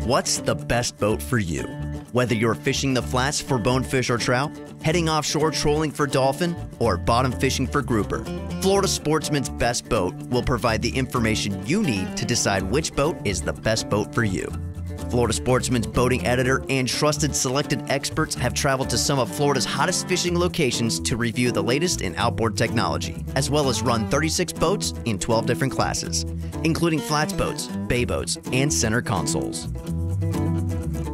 What's the best boat for you? Whether you're fishing the flats for bonefish or trout, heading offshore trolling for dolphin, or bottom fishing for grouper, Florida Sportsman's best boat will provide the information you need to decide which boat is the best boat for you. Florida Sportsman's boating editor and trusted selected experts have traveled to some of Florida's hottest fishing locations to review the latest in outboard technology, as well as run 36 boats in 12 different classes, including flats boats, bay boats, and center consoles.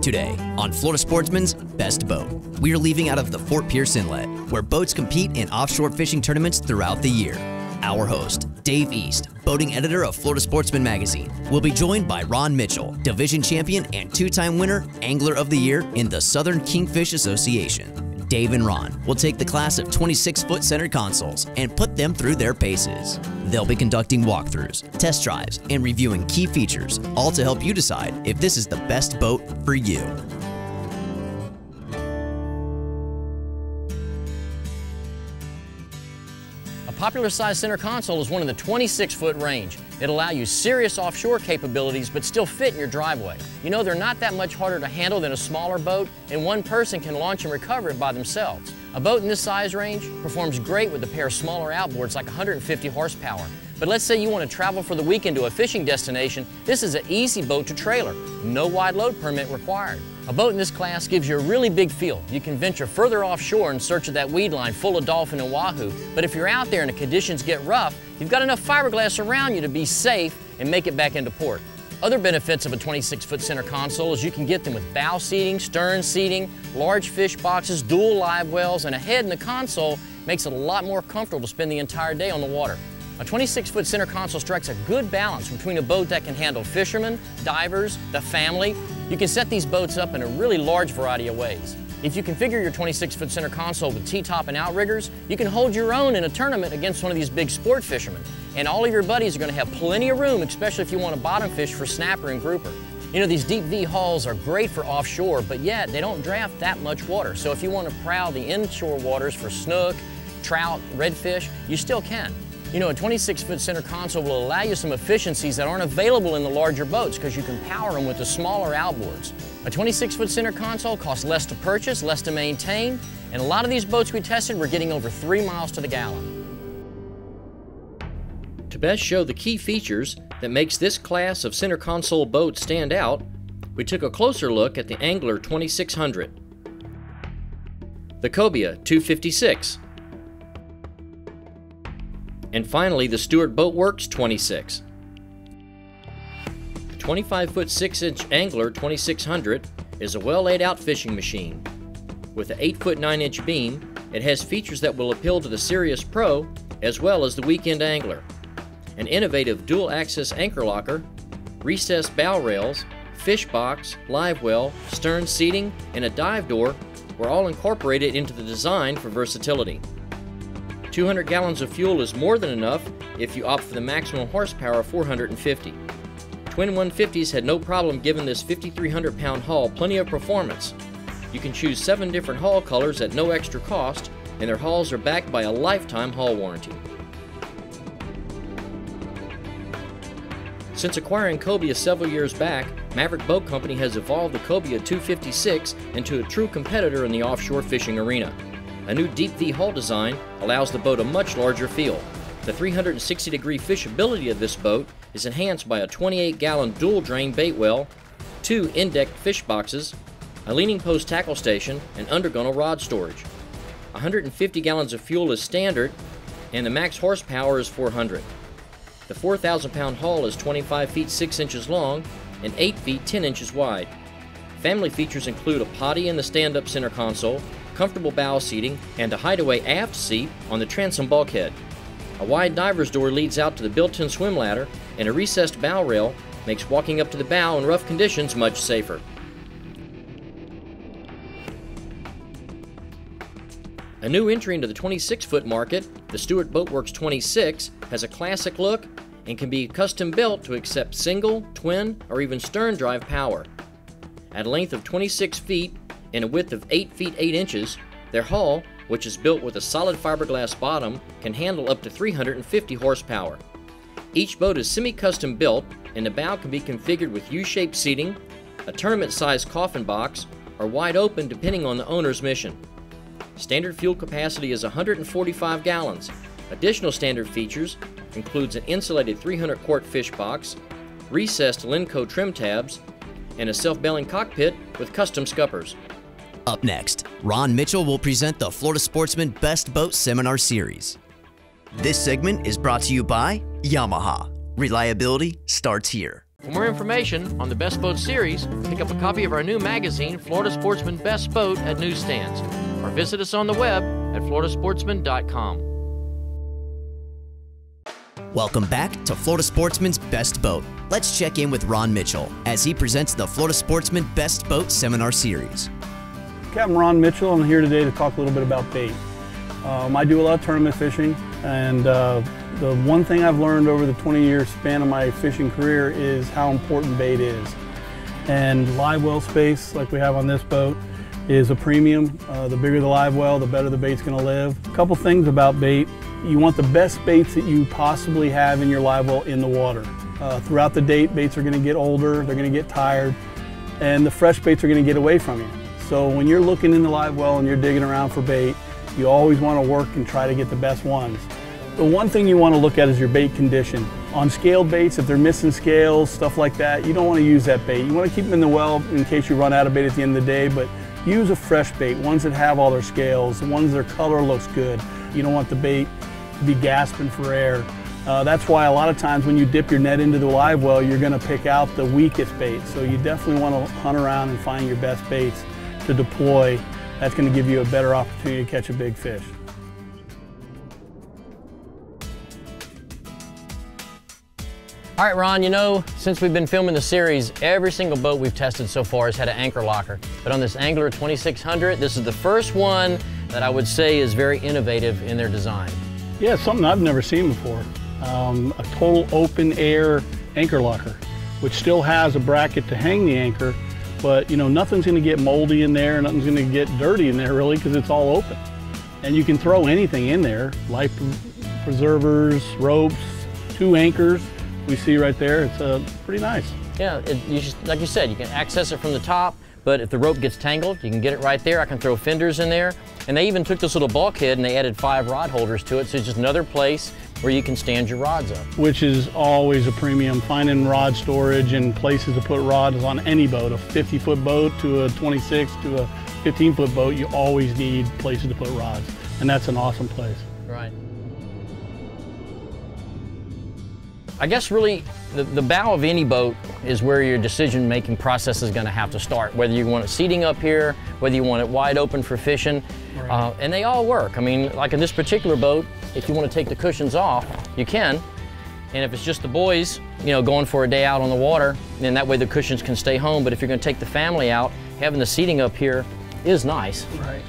Today, on Florida Sportsman's Best Boat, we are leaving out of the Fort Pierce Inlet, where boats compete in offshore fishing tournaments throughout the year. Our host, Dave East, boating editor of Florida Sportsman magazine, will be joined by Ron Mitchell, division champion and two-time winner, Angler of the Year in the Southern Kingfish Association. Dave and Ron will take the class of 26-foot center consoles and put them through their paces. They'll be conducting walkthroughs, test drives, and reviewing key features, all to help you decide if this is the best boat for you. A popular size center console is one in the 26-foot range. It'll allow you serious offshore capabilities but still fit in your driveway. You know, they're not that much harder to handle than a smaller boat, and one person can launch and recover it by themselves. A boat in this size range performs great with a pair of smaller outboards like 150 horsepower. But let's say you want to travel for the weekend to a fishing destination, this is an easy boat to trailer. No wide load permit required. A boat in this class gives you a really big feel. You can venture further offshore in search of that weed line full of dolphin and wahoo, but if you're out there and the conditions get rough, you've got enough fiberglass around you to be safe and make it back into port. Other benefits of a 26-foot center console is you can get them with bow seating, stern seating, large fish boxes, dual live wells, and a head in the console makes it a lot more comfortable to spend the entire day on the water. A 26-foot center console strikes a good balance between a boat that can handle fishermen, divers, the family. You can set these boats up in a really large variety of ways. If you configure your 26-foot center console with T-top and outriggers, you can hold your own in a tournament against one of these big sport fishermen. And all of your buddies are going to have plenty of room, especially if you want to bottom fish for snapper and grouper. You know, these deep V hulls are great for offshore, but yet they don't draft that much water. So if you want to prowl the inshore waters for snook, trout, redfish, you still can. You know, a 26-foot center console will allow you some efficiencies that aren't available in the larger boats because you can power them with the smaller outboards. A 26-foot center console costs less to purchase, less to maintain, and a lot of these boats we tested were getting over 3 miles to the gallon. To best show the key features that makes this class of center console boat stand out, we took a closer look at the Angler 2600, the Cobia 256, and finally the Stewart Boatworks 26. The 25-foot 6-inch Angler 2600 is a well laid out fishing machine. With an 8-foot 9-inch beam, it has features that will appeal to the serious pro as well as the weekend angler. An innovative dual-access anchor locker, recessed bow rails, fish box, live well, stern seating, and a dive door were all incorporated into the design for versatility. 200 gallons of fuel is more than enough if you opt for the maximum horsepower of 450. Twin 150s had no problem giving this 5,300-pound hull plenty of performance. You can choose 7 different hull colors at no extra cost, and their hulls are backed by a lifetime hull warranty. Since acquiring Cobia several years back, Maverick Boat Company has evolved the Cobia 256 into a true competitor in the offshore fishing arena. A new deep V hull design allows the boat a much larger feel. The 360-degree fishability of this boat is enhanced by a 28-gallon dual-drain bait well, 2 in-decked fish boxes, a leaning post tackle station, and undergunnel rod storage. 150 gallons of fuel is standard, and the max horsepower is 400. The 4,000-pound hull is 25 feet 6 inches long and 8 feet 10 inches wide. Family features include a potty in the stand-up center console, comfortable bow seating, and a hideaway aft seat on the transom bulkhead. A wide diver's door leads out to the built-in swim ladder, and a recessed bow rail makes walking up to the bow in rough conditions much safer. A new entry into the 26-foot market, the Stewart Boatworks 26 has a classic look and can be custom built to accept single, twin, or even stern drive power. At a length of 26 feet and a width of 8 feet 8 inches, their hull, which is built with a solid fiberglass bottom, can handle up to 350 horsepower. Each boat is semi-custom built, and the bow can be configured with U-shaped seating, a tournament-sized coffin box, or wide open depending on the owner's mission. Standard fuel capacity is 145 gallons. Additional standard features includes an insulated 300-quart fish box, recessed Lenco trim tabs, and a self-bailing cockpit with custom scuppers. Up next, Ron Mitchell will present the Florida Sportsman Best Boat Seminar Series. This segment is brought to you by Yamaha. Reliability starts here. For more information on the Best Boat Series, pick up a copy of our new magazine, Florida Sportsman Best Boat, at newsstands, or visit us on the web at floridasportsman.com. Welcome back to Florida Sportsman's Best Boat. Let's check in with Ron Mitchell as he presents the Florida Sportsman Best Boat Seminar Series. Captain Ron Mitchell. I'm here today to talk a little bit about bait. I do a lot of tournament fishing, and the one thing I've learned over the 20-year span of my fishing career is how important bait is. And live well space, like we have on this boat, is a premium. The bigger the live well, the better the bait's going to live. A couple things about bait. You want the best baits that you possibly have in your live well in the water. Throughout the day, baits are going to get older, they're going to get tired, and the fresh baits are going to get away from you. So when you're looking in the live well and you're digging around for bait, you always want to work and try to get the best ones. The one thing you want to look at is your bait condition. On scaled baits, if they're missing scales, stuff like that, you don't want to use that bait. You want to keep them in the well in case you run out of bait at the end of the day, but use a fresh bait, ones that have all their scales, the ones their color looks good. You don't want the bait to be gasping for air. That's why a lot of times when you dip your net into the live well, you're going to pick out the weakest bait. So you definitely want to hunt around and find your best baits to deploy. That's going to give you a better opportunity to catch a big fish. All right, Ron, you know, since we've been filming the series, every single boat we've tested so far has had an anchor locker. But on this Angler 2600, this is the first one that I would say is very innovative in their design. Yeah, it's something I've never seen before. A total open air anchor locker, which still has a bracket to hang the anchor, but you know, nothing's going to get moldy in there, nothing's going to get dirty in there really, because it's all open. And you can throw anything in there, life preservers, ropes, 2 anchors. We see right there, it's pretty nice. Yeah, like you said, you can access it from the top, but if the rope gets tangled, you can get it right there. I can throw fenders in there. And they even took this little bulkhead and they added 5 rod holders to it, so it's just another place where you can stand your rods up. Which is always a premium, finding rod storage and places to put rods on any boat, a 50-foot boat to a 26 to a 15-foot boat, you always need places to put rods. And that's an awesome place. Right. I guess really the bow of any boat is where your decision-making process is going to have to start. Whether you want it seating up here, whether you want it wide open for fishing, right. And they all work. I mean, like in this particular boat, if you want to take the cushions off, you can. And if it's just the boys, you know, going for a day out on the water, then that way the cushions can stay home. But if you're going to take the family out, having the seating up here is nice. Right.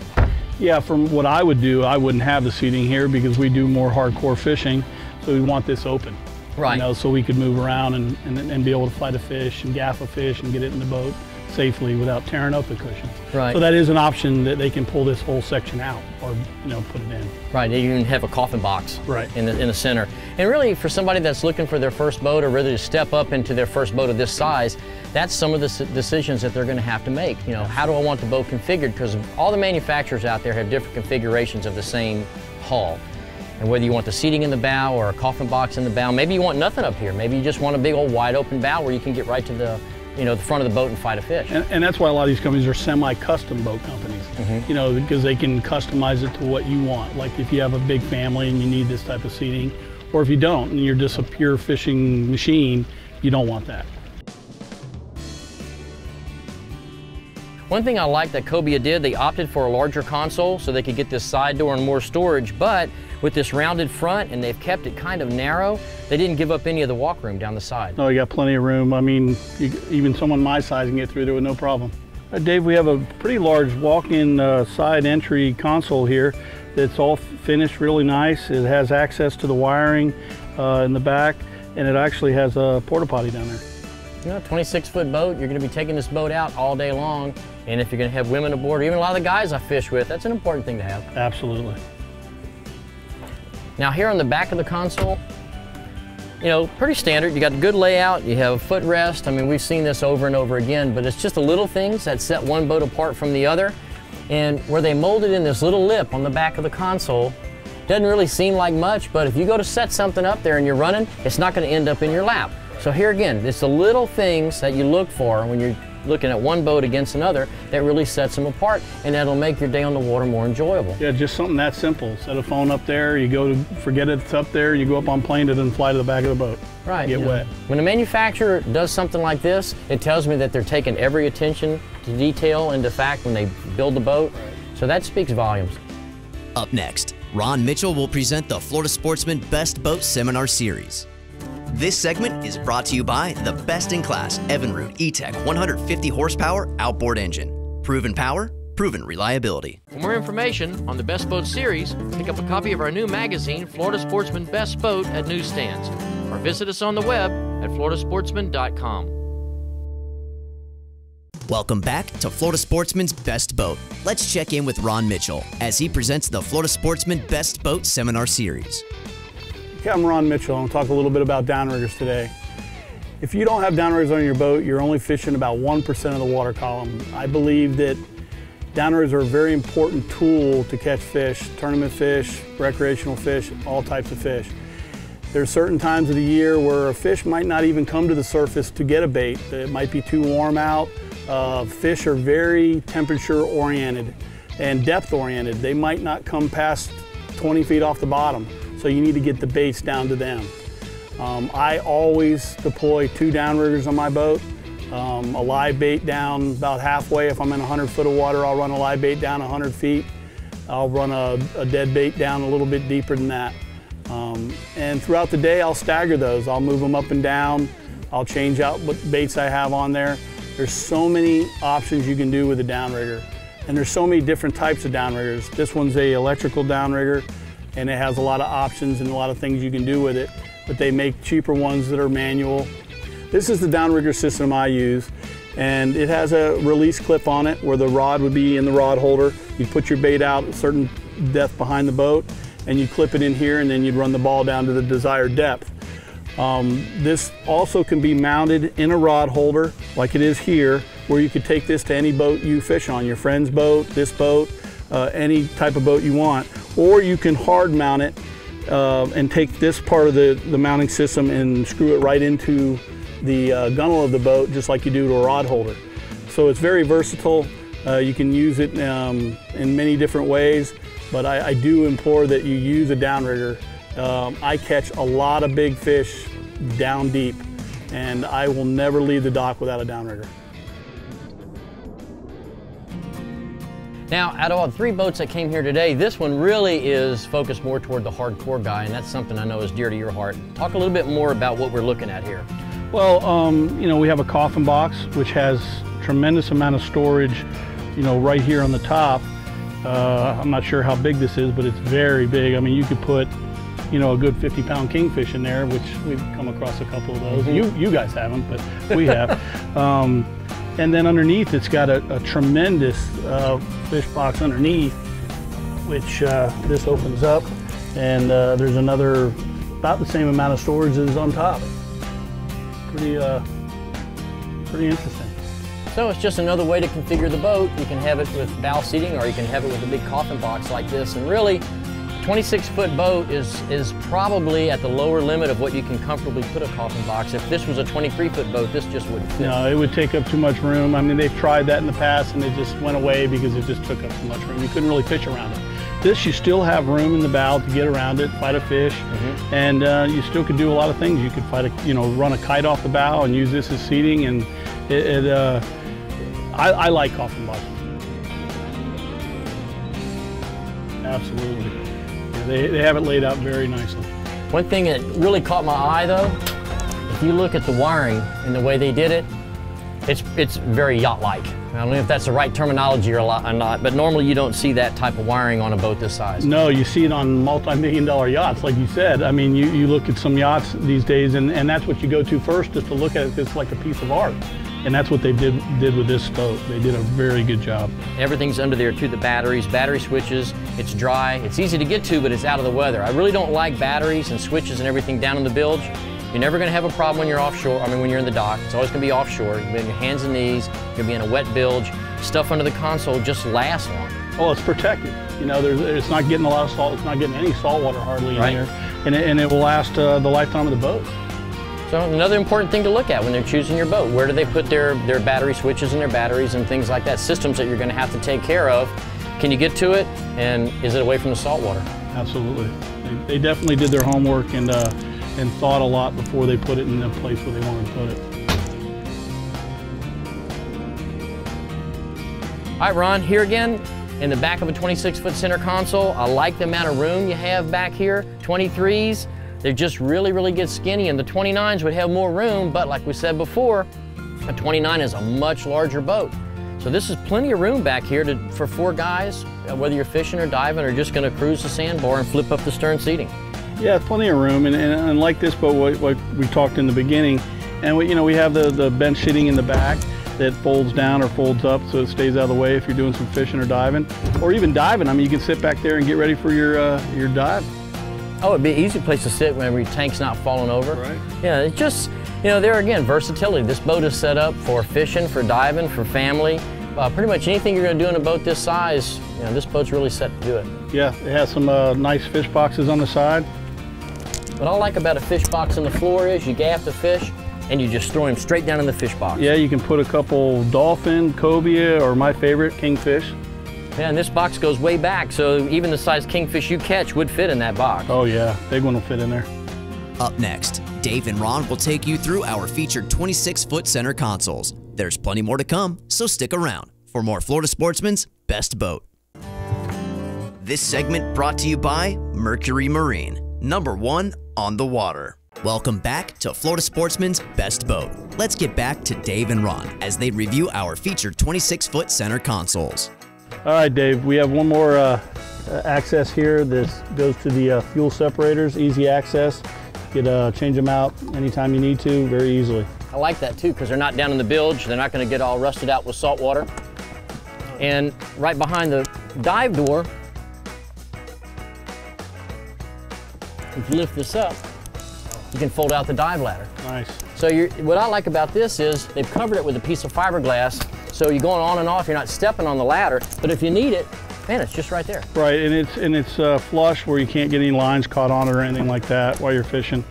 Yeah, from what I would do, I wouldn't have the seating here because we do more hardcore fishing, so we want this open. Right. You know, so we could move around and be able to fight a fish and gaff a fish and get it in the boat safely without tearing up the cushions. Right. So that is an option that they can pull this whole section out or, you know, put it in. Right, you can have a coffin box right. in the center. And really for somebody that's looking for their first boat or ready to step up into their first boat of this size, that's some of the decisions that they're going to have to make. You know, how do I want the boat configured? Because all the manufacturers out there have different configurations of the same hull. And whether you want the seating in the bow or a coffin box in the bow, maybe you want nothing up here. Maybe you just want a big old wide open bow where you can get right to the, you know, the front of the boat and fight a fish. And that's why a lot of these companies are semi-custom boat companies, you know, because they can customize it to what you want. Like if you have a big family and you need this type of seating, or if you don't and you're just a pure fishing machine, you don't want that. One thing I like that Cobia did, they opted for a larger console so they could get this side door and more storage, but with this rounded front and they've kept it kind of narrow, they didn't give up any of the walk room down the side. Oh, you got plenty of room. I mean, even someone my size can get through there with no problem. Dave, we have a pretty large walk-in side entry console here that's all finished really nice. It has access to the wiring in the back, and it actually has a porta potty down there. You know, a 26-foot boat, you're going to be taking this boat out all day long, and if you're going to have women aboard, or even a lot of the guys I fish with, that's an important thing to have. Absolutely. Now here on the back of the console, you know, pretty standard. You got a good layout, you have a footrest. I mean, we've seen this over and over again, but it's just the little things that set one boat apart from the other. And where they molded in this little lip on the back of the console, doesn't really seem like much, but if you go to set something up there and you're running, it's not going to end up in your lap. So here again, it's the little things that you look for when you're looking at one boat against another that really sets them apart, and that'll make your day on the water more enjoyable. Yeah, just something that simple. Set a phone up there, you go to forget it's up there, you go up on plane, it doesn't fly to the back of the boat. Right. Get wet. When a manufacturer does something like this, it tells me that they're taking every attention to detail and to fact when they build the boat. Right. So that speaks volumes. Up next, Ron Mitchell will present the Florida Sportsman Best Boat Seminar Series. This segment is brought to you by the best-in-class Evinrude E-Tech 150 horsepower outboard engine. Proven power, proven reliability. For more information on the Best Boat Series, pick up a copy of our new magazine, Florida Sportsman Best Boat, at newsstands, or visit us on the web at floridasportsman.com. Welcome back to Florida Sportsman's Best Boat. Let's check in with Ron Mitchell as he presents the Florida Sportsman Best Boat Seminar Series. Okay, I'm Ron Mitchell. I'm going to talk a little bit about downriggers today. If you don't have downriggers on your boat, you're only fishing about 1% of the water column. I believe that downriggers are a very important tool to catch fish, tournament fish, recreational fish, all types of fish. There are certain times of the year where a fish might not even come to the surface to get a bait. It might be too warm out. Fish are very temperature oriented and depth oriented. They might not come past 20 feet off the bottom. So you need to get the baits down to them. I always deploy 2 downriggers on my boat. A live bait down about halfway. If I'm in 100 foot of water, I'll run a live bait down 100 feet. I'll run a dead bait down a little bit deeper than that. And throughout the day, I'll stagger those. I'll move them up and down. I'll change out what baits I have on there. There's so many options you can do with a downrigger. And there's so many different types of downriggers. This one's a electrical downrigger, and it has a lot of options and a lot of things you can do with it, but they make cheaper ones that are manual. This is the downrigger system I use, and it has a release clip on it where the rod would be in the rod holder. You put your bait out a certain depth behind the boat, and you clip it in here, and then you'd run the ball down to the desired depth. This also can be mounted in a rod holder like it is here, where you could take this to any boat you fish on, your friend's boat, this boat, any type of boat you want. Or you can hard mount it and take this part of the mounting system and screw it right into the gunnel of the boat, just like you do to a rod holder. So it's very versatile. You can use it in many different ways, but I do implore that you use a downrigger. I catch a lot of big fish down deep, and I will never leave the dock without a downrigger. Now, out of all 3 boats that came here today, this one really is focused more toward the hardcore guy, and that's something I know is dear to your heart. Talk a little bit more about what we're looking at here. Well, you know, we have a coffin box, which has tremendous amount of storage, you know, right here on the top. I'm not sure how big this is, but it's very big. I mean, you could put, you know, a good 50-pound kingfish in there, which we've come across a couple of those. You guys haven't, but we have. And then underneath, it's got a tremendous fish box underneath, which this opens up, and there's another about the same amount of storage as on top. Pretty interesting. So it's just another way to configure the boat. You can have it with bow seating, or you can have it with a big coffin box like this. And really, 26-foot boat is probably at the lower limit of what you can comfortably put a coffin box. If this was a 23-foot boat, this just wouldn't fit. No, it would take up too much room. I mean, they've tried that in the past, and it just went away because it just took up too much room. You couldn't really fish around it. This, you still have room in the bow to get around it, fight a fish, and you still could do a lot of things. You could fight run a kite off the bow and use this as seating, and I like coffin boxes. Absolutely. Yeah, they have it laid out very nicely. One thing that really caught my eye, though, if you look at the wiring and the way they did it, it's very yacht-like. I don't know if that's the right terminology or not, but normally you don't see that type of wiring on a boat this size. No, you see it on multi-million-dollar yachts, like you said. I mean, you look at some yachts these days, and that's what you go to first, is to look at it. It's like a piece of art. And that's what they did with this boat. They did a very good job. Everything's under there too, the batteries, battery switches. It's dry, it's easy to get to, but it's out of the weather. I really don't like batteries and switches and everything down in the bilge. You're never going to have a problem when you're offshore, when you're in the dock. It's always going to be offshore. You're going to be on your hands and knees. You're going to be in a wet bilge. Stuff under the console just lasts long. Well, it's protected. You know, it's not getting a lot of salt. It's not getting any salt water hardly in here. And it will last the lifetime of the boat. So another important thing to look at when they're choosing your boat, where do they put their battery switches and their batteries and things like that, systems that you're going to have to take care of. Can you get to it, and is it away from the salt water? Absolutely. They definitely did their homework and thought a lot before they put it in the place where they wanted to put it. All right, Ron, here again in the back of a 26-foot center console. I like the amount of room you have back here. 23s, they just really get skinny, and the 29s would have more room, but like we said before, a 29 is a much larger boat. So this is plenty of room back here for 4 guys, whether you're fishing or diving or just going to cruise the sandbar and flip up the stern seating. Yeah, plenty of room, and like this boat, what we talked in the beginning, and we have the bench sitting in the back that folds down or folds up so it stays out of the way if you're doing some fishing or diving, or even diving. I mean, you can sit back there and get ready for your dive. Oh, it'd be an easy place to sit whenever your tank's not falling over. Right. Yeah, it's just, there again, versatility. This boat is set up for fishing, for diving, for family. Pretty much anything you're going to do in a boat this size, this boat's really set to do it. Yeah, it has some nice fish boxes on the side. What I like about a fish box on the floor is you gaff the fish and you just throw him straight down in the fish box. Yeah, you can put a couple dolphin, cobia, or my favorite, kingfish. Yeah, and this box goes way back, so even the size kingfish you catch would fit in that box. Oh yeah, big one will fit in there. Up next, Dave and Ron will take you through our featured 26-foot center consoles. There's plenty more to come, so stick around for more Florida Sportsman's Best Boat. This segment brought to you by Mercury Marine, #1 on the water. Welcome back to Florida Sportsman's Best Boat. Let's get back to Dave and Ron as they review our featured 26-foot center consoles. All right, Dave, we have one more access here. This goes to the fuel separators, easy access. You can change them out anytime you need to, very easily. I like that too, because they're not down in the bilge. They're not going to get all rusted out with salt water. And right behind the dive door, if you lift this up, you can fold out the dive ladder. Nice. So what I like about this is they've covered it with a piece of fiberglass, so you're going on and off, you're not stepping on the ladder, but if you need it, man, it's just right there. Right, and it's flush where you can't get any lines caught on it or anything like that while you're fishing.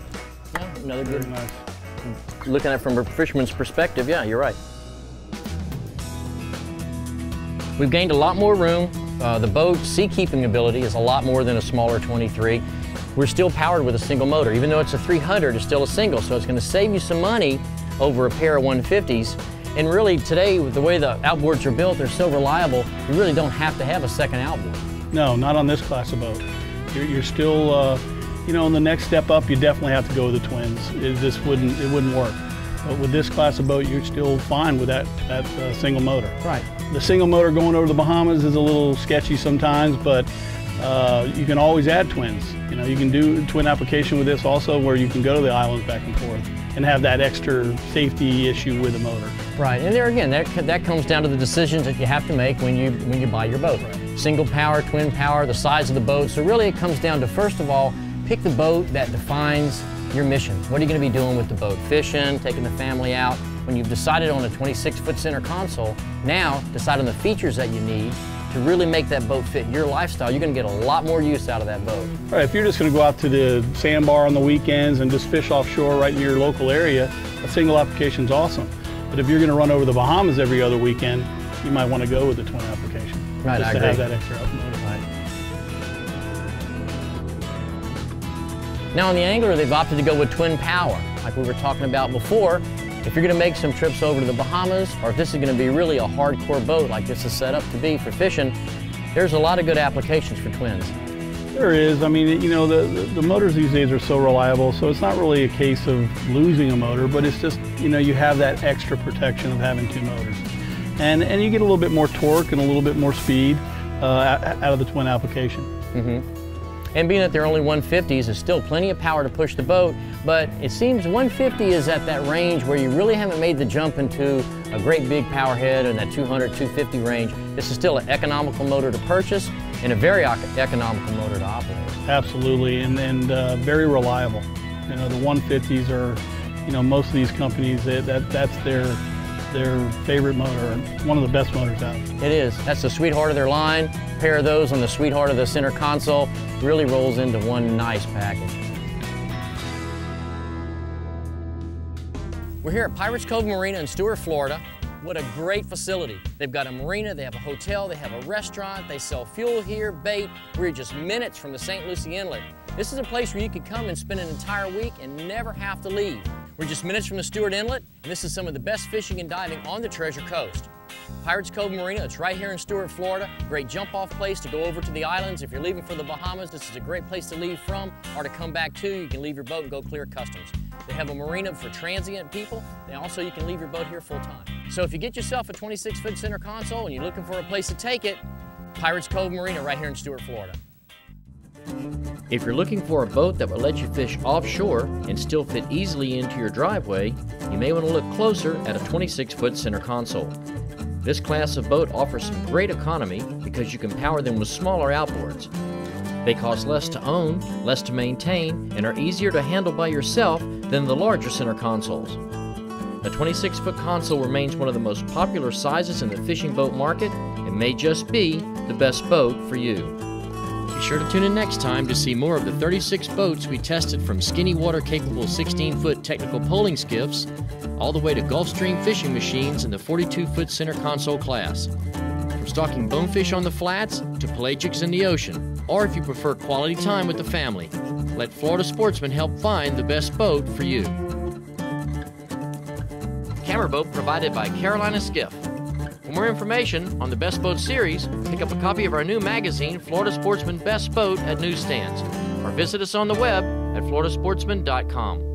Yeah, another good. Very nice. Looking at it from a fisherman's perspective, yeah, you're right. We've gained a lot more room. The boat's sea-keeping ability is a lot more than a smaller 23. We're still powered with a single motor. Even though it's a 300, it's still a single, so it's going to save you some money over a pair of 150s. And really today, with the way the outboards are built, they're so reliable, you really don't have to have a second outboard. No, not on this class of boat. You're still, in the next step up, you definitely have to go with the twins. It wouldn't work. But with this class of boat, you're still fine with that single motor. Right. The single motor going over the Bahamas is a little sketchy sometimes, but you can always add twins. You can do twin application with this also, where you can go to the islands back and forth and have that extra safety issue with the motor. Right, and there again, that comes down to the decisions that you have to make when you buy your boat. Right. Single power, twin power, the size of the boat. So really it comes down to, first of all, pick the boat that defines your mission. What are you going to be doing with the boat? Fishing, taking the family out. When you've decided on a 26-foot center console, now decide on the features that you need to really make that boat fit your lifestyle. You're going to get a lot more use out of that boat. All right, if you're just going to go out to the sandbar on the weekends and just fish offshore right in your local area, a single application is awesome. But if you're going to run over the Bahamas every other weekend, you might want to go with the twin application. Right, just I to agree. have that extra outboard. Right. Now on the Angler, they've opted to go with twin power, like we were talking about before. If you're going to make some trips over to the Bahamas, or if this is going to be really a hardcore boat like this is set up to be for fishing, there's a lot of good applications for twins. There is. I mean, the motors these days are so reliable, so it's not really a case of losing a motor, but it's just, you have that extra protection of having two motors. And you get a little bit more torque and a little bit more speed out of the twin application. Mm-hmm. And being that they're only 150s, there's still plenty of power to push the boat, but it seems 150 is at that range where you really haven't made the jump into a great big power head in that 200, 250 range. This is still an economical motor to purchase and a very economical motor to operate. Absolutely, and very reliable. You know, the 150s are, you know, most of these companies, that's their favorite motor, one of the best motors out. It is. That's the sweetheart of their line. A pair of those on the sweetheart of the center console really rolls into one nice package. We're here at Pirates Cove Marina in Stuart, Florida. What a great facility. They've got a marina, they have a hotel, they have a restaurant, they sell fuel here, bait. We're just minutes from the St. Lucie Inlet. This is a place where you could come and spend an entire week and never have to leave. We're just minutes from the Stuart Inlet, and this is some of the best fishing and diving on the Treasure Coast. Pirates Cove Marina, it's right here in Stuart, Florida. Great jump-off place to go over to the islands. If you're leaving for the Bahamas, this is a great place to leave from or to come back to. You can leave your boat and go clear customs. They have a marina for transient people. Also, you can leave your boat here full-time. So if you get yourself a 26-foot center console and you're looking for a place to take it, Pirates Cove Marina right here in Stuart, Florida. If you're looking for a boat that will let you fish offshore and still fit easily into your driveway, you may want to look closer at a 26-foot center console. This class of boat offers some great economy because you can power them with smaller outboards. They cost less to own, less to maintain, and are easier to handle by yourself than the larger center consoles. A 26-foot console remains one of the most popular sizes in the fishing boat market and may just be the best boat for you. Be sure to tune in next time to see more of the 36 boats we tested, from skinny water-capable 16-foot technical poling skiffs all the way to Gulfstream fishing machines in the 42-foot center console class. From stalking bonefish on the flats to pelagics in the ocean, or if you prefer quality time with the family, let Florida Sportsman help find the best boat for you. Camera boat provided by Carolina Skiff. For more information on the Best Boat series, pick up a copy of our new magazine, Florida Sportsman Best Boat, at newsstands, or visit us on the web at floridasportsman.com.